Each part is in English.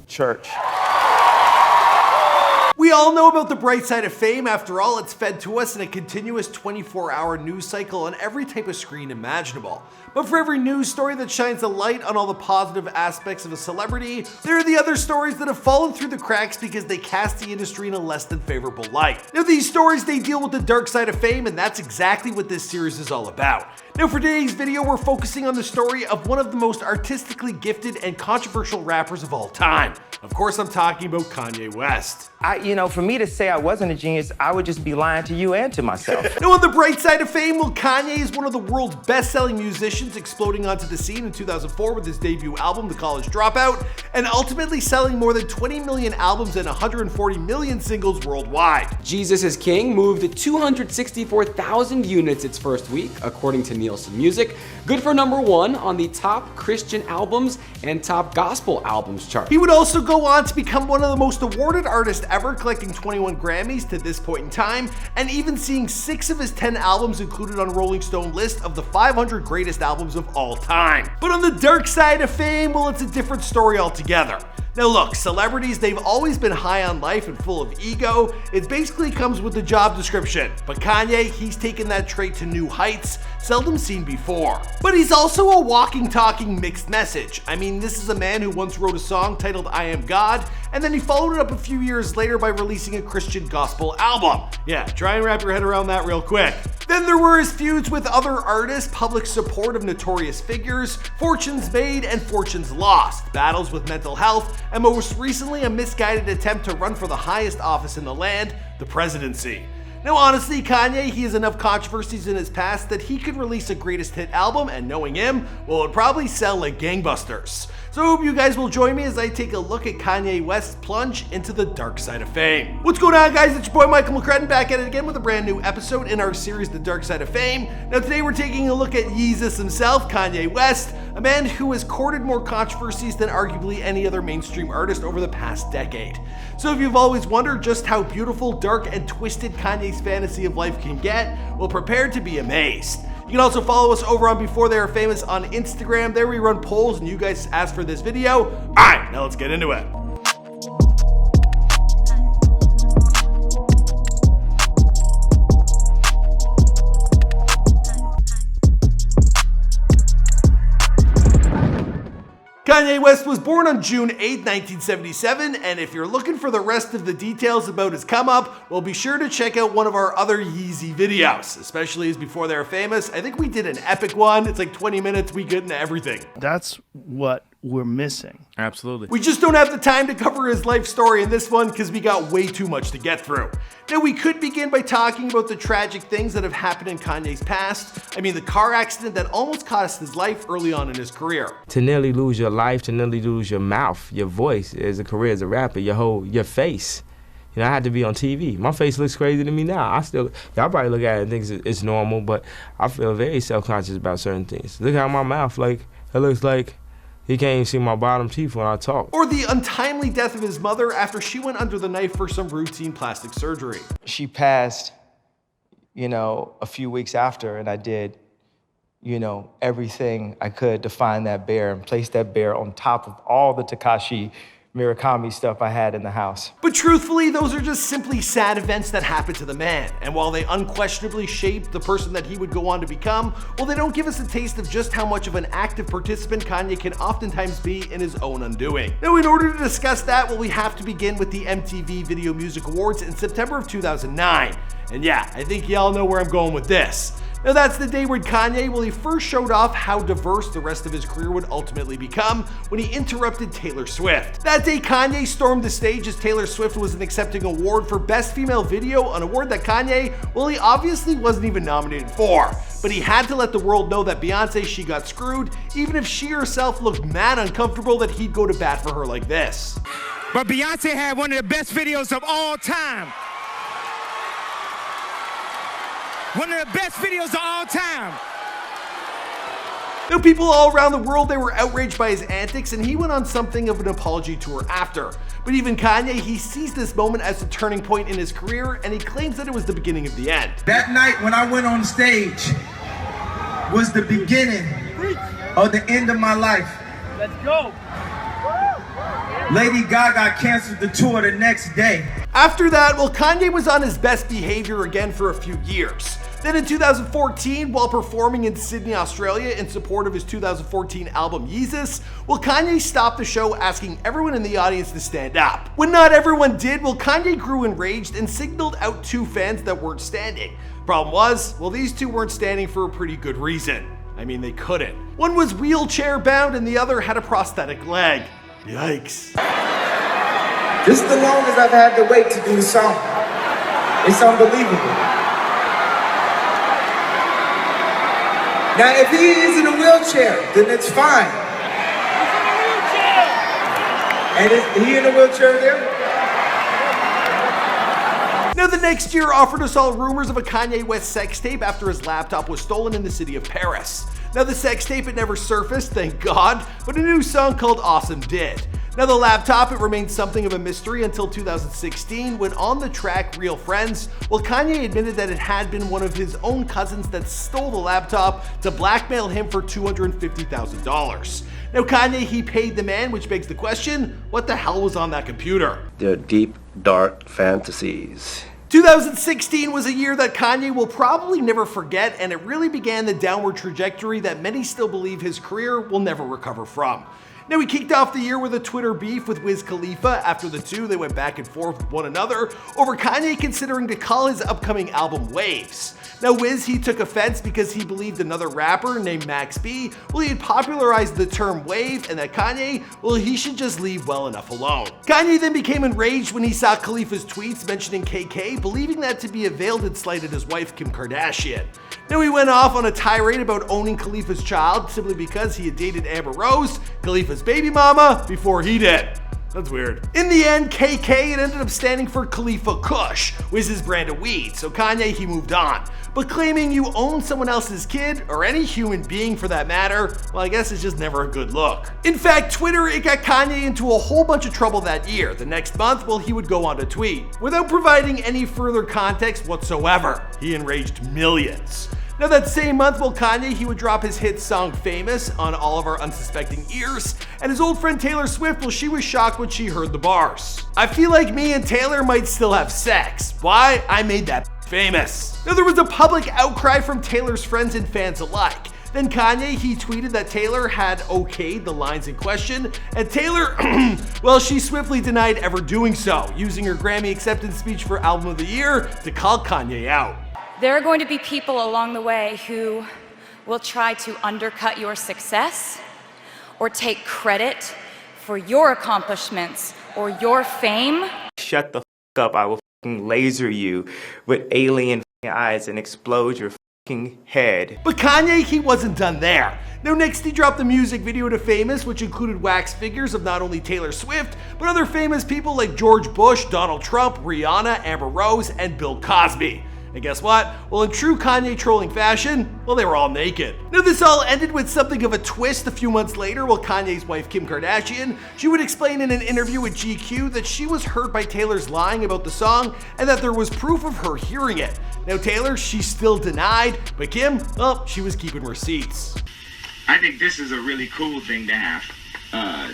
Church. We all know about the bright side of fame. After all, it's fed to us in a continuous 24-hour news cycle on every type of screen imaginable. But for every news story that shines a light on all the positive aspects of a celebrity, there are the other stories that have fallen through the cracks because they cast the industry in a less than favorable light. Now these stories, they deal with the dark side of fame, and that's exactly what this series is all about. Now for today's video, we're focusing on the story of one of the most artistically gifted and controversial rappers of all time. Of course, I'm talking about Kanye West. For me to say I wasn't a genius, I would just be lying to you and to myself. Now on the bright side of fame, well, Kanye is one of the world's best-selling musicians, exploding onto the scene in 2004 with his debut album, The College Dropout, and ultimately selling more than 20 million albums and 140 million singles worldwide. Jesus is King moved to 264,000 units its first week, according to Nielsen Music. Good for #1 on the top Christian albums and top gospel albums chart. He would also go on to become one of the most awarded artists ever, collecting 21 Grammys to this point in time, and even seeing 6 of his 10 albums included on Rolling Stone list of the 500 greatest albums of all time. But on the dark side of fame, well, it's a different story altogether. Now look, celebrities, they've always been high on life and full of ego. It basically comes with the job description. But Kanye, he's taken that trait to new heights, seldom seen before. But he's also a walking, talking mixed message. I mean, this is a man who once wrote a song titled I Am God, and then he followed it up a few years later by releasing a Christian gospel album. Yeah, try and wrap your head around that real quick. Then there were his feuds with other artists, public support of notorious figures, fortunes made and fortunes lost, battles with mental health, and most recently a misguided attempt to run for the highest office in the land, the presidency. Now honestly, Kanye, he has enough controversies in his past that he could release a greatest hit album, and knowing him, well, it would probably sell like gangbusters. So I hope you guys will join me as I take a look at Kanye West's plunge into the dark side of fame. What's going on, guys? It's your boy Michael McCrudden back at it again with a brand new episode in our series, The Dark Side of Fame. Now today we're taking a look at Yeezus himself, Kanye West, a man who has courted more controversies than arguably any other mainstream artist over the past decade. So if you've always wondered just how beautiful, dark, and twisted Kanye's fantasy of life can get, well, prepare to be amazed. You can also follow us over on Before They Are Famous on Instagram. There we run polls and you guys asked for this video. All right, now let's get into it. Kanye West was born on June 8, 1977, and if you're looking for the rest of the details about his come up, well, be sure to check out one of our other Yeezy videos, especially as Before They're Famous. I think we did an epic one. It's like 20 minutes, we get into everything. That's what we're missing. Absolutely. We just don't have the time to cover his life story in this one because we got way too much to get through. Now, we could begin by talking about the tragic things that have happened in Kanye's past. I mean, the car accident that almost cost his life early on in his career. To nearly lose your life, to nearly lose your mouth, your voice as a career as a rapper, your face. I had to be on TV. My face looks crazy to me now. Y'all probably look at it and think it's normal, but I feel very self-conscious about certain things. Look how my mouth, it looks like he can't even see my bottom teeth when I talk. Or the untimely death of his mother after she went under the knife for some routine plastic surgery. She passed, a few weeks after, and I did, everything I could to find that bear and place that bear on top of all the Tekashi Murakami stuff I had in the house. But truthfully, those are just simply sad events that happened to the man. And while they unquestionably shaped the person that he would go on to become, well, they don't give us a taste of just how much of an active participant Kanye can oftentimes be in his own undoing. Now, in order to discuss that, well, we have to begin with the MTV Video Music Awards in September of 2009. And yeah, I think y'all know where I'm going with this. Now that's the day when Kanye, well, he first showed off how diverse the rest of his career would ultimately become when he interrupted Taylor Swift. That day, Kanye stormed the stage as Taylor Swift was accepting an award for Best Female Video, an award that Kanye, well, he obviously wasn't even nominated for. But he had to let the world know that Beyonce, she got screwed, even if she herself looked mad uncomfortable that he'd go to bat for her like this. But Beyonce had one of the best videos of all time. One of the best videos of all time. Now, people all around the world, they were outraged by his antics, and he went on something of an apology tour after. But even Kanye, he sees this moment as a turning point in his career, and he claims that it was the beginning of the end. That night when I went on stage was the beginning of the end of my life. Let's go. Lady Gaga canceled the tour the next day. After that, well, Kanye was on his best behavior again for a few years. Then in 2014, while performing in Sydney, Australia in support of his 2014 album Yeezus, well, Kanye stopped the show asking everyone in the audience to stand up. When not everyone did, well, Kanye grew enraged and signaled out two fans that weren't standing. Problem was, well, these two weren't standing for a pretty good reason. I mean, they couldn't. One was wheelchair bound and the other had a prosthetic leg. Yikes. This is the longest I've had to wait to do the song. It's unbelievable. Now, if he is in a wheelchair, then it's fine. And is he in a wheelchair there? Now, the next year offered us all rumors of a Kanye West sex tape after his laptop was stolen in the city of Paris. Now, the sex tape had never surfaced, thank God, but a new song called Awesome did. Now, the laptop, it remained something of a mystery until 2016 when on the track Real Friends, well, Kanye admitted that it had been one of his own cousins that stole the laptop to blackmail him for $250,000. Now, Kanye, he paid the man, which begs the question, what the hell was on that computer? Their deep, dark fantasies. 2016 was a year that Kanye will probably never forget, and it really began the downward trajectory that many still believe his career will never recover from. Now, he kicked off the year with a Twitter beef with Wiz Khalifa. After the two, they went back and forth with one another over Kanye considering to call his upcoming album Waves. Now, Wiz, he took offense because he believed another rapper named Max B, well, he had popularized the term wave, and that Kanye, well, he should just leave well enough alone. Kanye then became enraged when he saw Khalifa's tweets mentioning KK, believing that to be a veiled slight at his wife, Kim Kardashian. Now, he went off on a tirade about owning Khalifa's child simply because he had dated Amber Rose, Khalifa's baby mama, before he did. That's weird. In the end, KK, it ended up standing for Khalifa Kush, Wiz's brand of weed, so Kanye, he moved on. But claiming you own someone else's kid, or any human being for that matter, well, I guess it's just never a good look. In fact, Twitter, it got Kanye into a whole bunch of trouble that year. The next month, well, he would go on to tweet, without providing any further context whatsoever. He enraged millions. Now, that same month, well, Kanye, he would drop his hit song Famous on all of our unsuspecting ears, and his old friend Taylor Swift, well, she was shocked when she heard the bars. I feel like me and Taylor might still have sex. Why? I made that famous. Now, there was a public outcry from Taylor's friends and fans alike. Then Kanye, he tweeted that Taylor had okayed the lines in question, and Taylor, well, she swiftly denied ever doing so, using her Grammy acceptance speech for Album of the Year to call Kanye out. There are going to be people along the way who will try to undercut your success or take credit for your accomplishments or your fame. Shut the f up, I will f***ing laser you with alien eyes and explode your f***ing head. But Kanye, he wasn't done there. Now, next he dropped the music video to Famous, which included wax figures of not only Taylor Swift, but other famous people like George Bush, Donald Trump, Rihanna, Amber Rose, and Bill Cosby. And guess what? Well, in true Kanye trolling fashion, well, they were all naked. Now, this all ended with something of a twist a few months later, while Kanye's wife, Kim Kardashian, she would explain in an interview with GQ that she was hurt by Taylor's lying about the song and that there was proof of her hearing it. Now, Taylor, she still denied, but Kim, well, she was keeping receipts. I think this is a really cool thing to have. I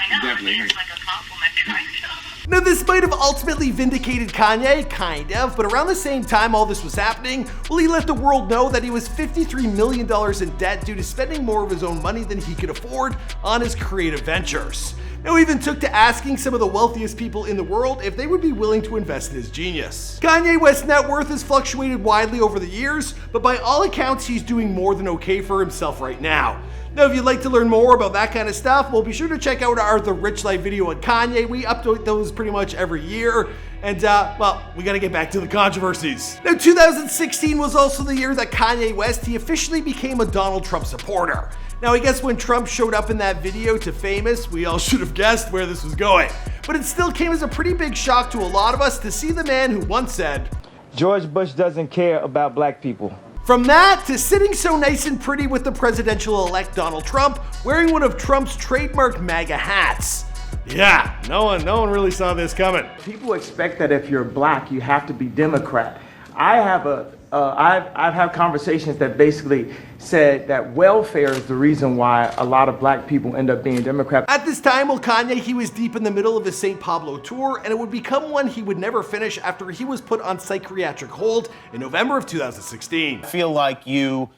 know, definitely. it's like a compliment, kind of. Now, this might have ultimately vindicated Kanye, kind of, but around the same time all this was happening, well, he let the world know that he was $53 million in debt due to spending more of his own money than he could afford on his creative ventures. Now, he even took to asking some of the wealthiest people in the world if they would be willing to invest in his genius. Kanye West's net worth has fluctuated widely over the years, but by all accounts, he's doing more than okay for himself right now. Now, if you'd like to learn more about that kind of stuff, well, be sure to check out our The Rich Life video on Kanye. We update those pretty much every year. And, well, we gotta get back to the controversies. Now, 2016 was also the year that Kanye West, he officially became a Donald Trump supporter. Now, I guess when Trump showed up in that video to Famous, we all should have guessed where this was going. But it still came as a pretty big shock to a lot of us to see the man who once said, George Bush doesn't care about black people. From that to sitting so nice and pretty with the presidential-elect Donald Trump wearing one of Trump's trademark MAGA hats. Yeah, no one really saw this coming. People expect that if you're black, you have to be Democrat. I have a I've had conversations that basically said that welfare is the reason why a lot of black people end up being Democrats. At this time, well, Kanye, he was deep in the middle of his St. Pablo tour, and it would become one he would never finish after he was put on psychiatric hold in November of 2016. I feel like you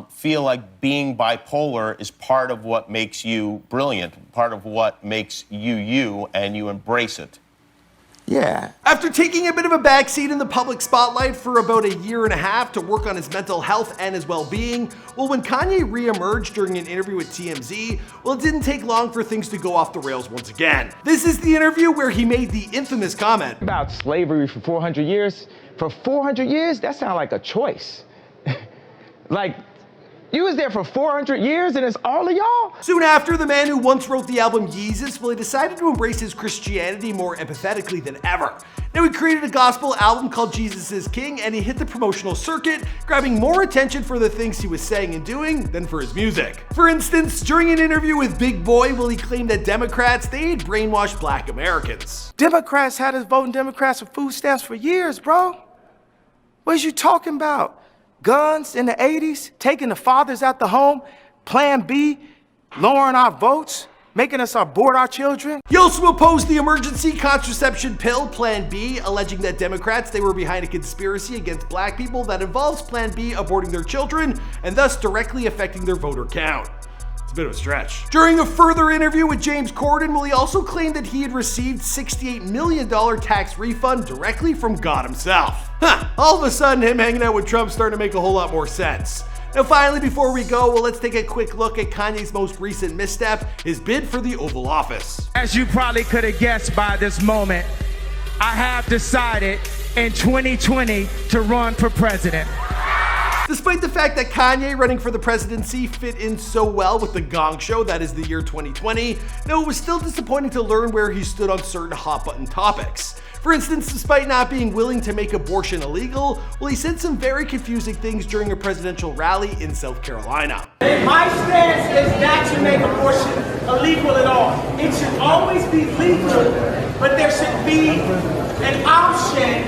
feel like being bipolar is part of what makes you brilliant, part of what makes you you, and you embrace it. Yeah. After taking a bit of a backseat in the public spotlight for about a year and a half to work on his mental health and his well-being, well, when Kanye re-emerged during an interview with TMZ, well, it didn't take long for things to go off the rails once again. This is the interview where he made the infamous comment about slavery for 400 years. For 400 years, that sounds like a choice. Like, you was there for 400 years and it's all of y'all? Soon after, the man who once wrote the album Yeezus, well, he decided to embrace his Christianity more empathetically than ever. Now, he created a gospel album called Jesus is King, and he hit the promotional circuit, grabbing more attention for the things he was saying and doing than for his music. For instance, during an interview with Big Boy, well, he claimed that Democrats, they had brainwashed black Americans. Democrats had us voting Democrats for food stamps for years, bro. What is you talking about? Guns in the 80s, taking the fathers out the home, Plan B, lowering our votes, making us abort our children. He also opposed the emergency contraception pill, Plan B, alleging that Democrats, they were behind a conspiracy against black people that involves Plan B aborting their children and thus directly affecting their voter count. It's a bit of a stretch. During a further interview with James Corden, well, he also claimed that he had received $68 million tax refund directly from God himself. All of a sudden, him hanging out with Trump starting to make a whole lot more sense. Now finally, before we go, well, let's take a quick look at Kanye's most recent misstep, his bid for the Oval Office. As you probably could have guessed by this moment, I have decided in 2020 to run for president. Despite the fact that Kanye running for the presidency fit in so well with the Gong Show, that is the year 2020, no, it was still disappointing to learn where he stood on certain hot-button topics. For instance, despite not being willing to make abortion illegal, well, he said some very confusing things during a presidential rally in South Carolina. My stance is not to make abortion illegal at all. It should always be legal, but there should be an option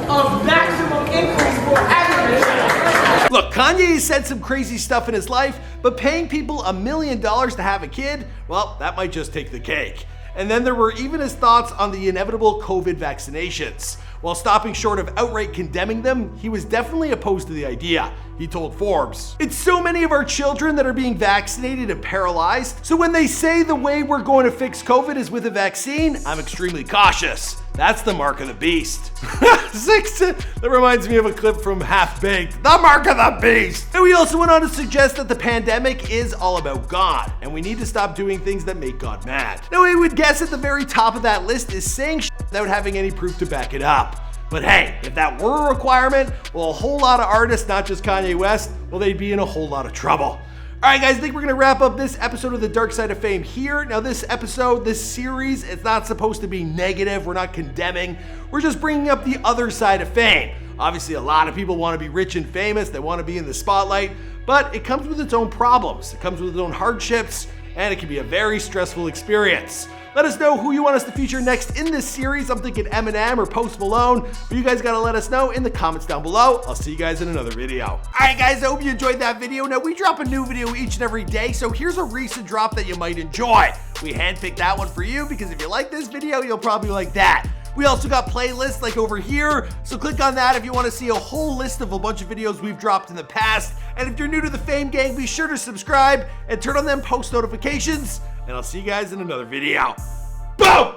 of maximum increase for agriculture. Look, Kanye has said some crazy stuff in his life, but paying people $1 million to have a kid, well, that might just take the cake. And then there were even his thoughts on the inevitable COVID vaccinations. While stopping short of outright condemning them, he was definitely opposed to the idea. He told Forbes, "It's so many of our children that are being vaccinated and paralyzed, so when they say the way we're going to fix COVID is with a vaccine, I'm extremely cautious. That's the mark of the beast." That reminds me of a clip from Half Baked. The mark of the beast! And we also went on to suggest that the pandemic is all about God, and we need to stop doing things that make God mad. Now, we would guess at the very top of that list is saying shit without having any proof to back it up. But hey, if that were a requirement, well, a whole lot of artists, not just Kanye West, well, they'd be in a whole lot of trouble. Alright guys, I think we're going to wrap up this episode of The Dark Side of Fame here. Now this episode, this series, it's not supposed to be negative. We're not condemning. We're just bringing up the other side of fame. Obviously, a lot of people want to be rich and famous. They want to be in the spotlight. But it comes with its own problems. It comes with its own hardships. And it can be a very stressful experience. Let us know who you want us to feature next in this series. I'm thinking Eminem or Post Malone, but you guys gotta let us know in the comments down below. I'll see you guys in another video. All right, guys, I hope you enjoyed that video. Now, we drop a new video each and every day, so here's a recent drop that you might enjoy. We handpicked that one for you because if you like this video, you'll probably like that. We also got playlists like over here, so click on that if you want to see a whole list of a bunch of videos we've dropped in the past. And if you're new to the Fame Gang, be sure to subscribe and turn on them post notifications, and I'll see you guys in another video. Boom!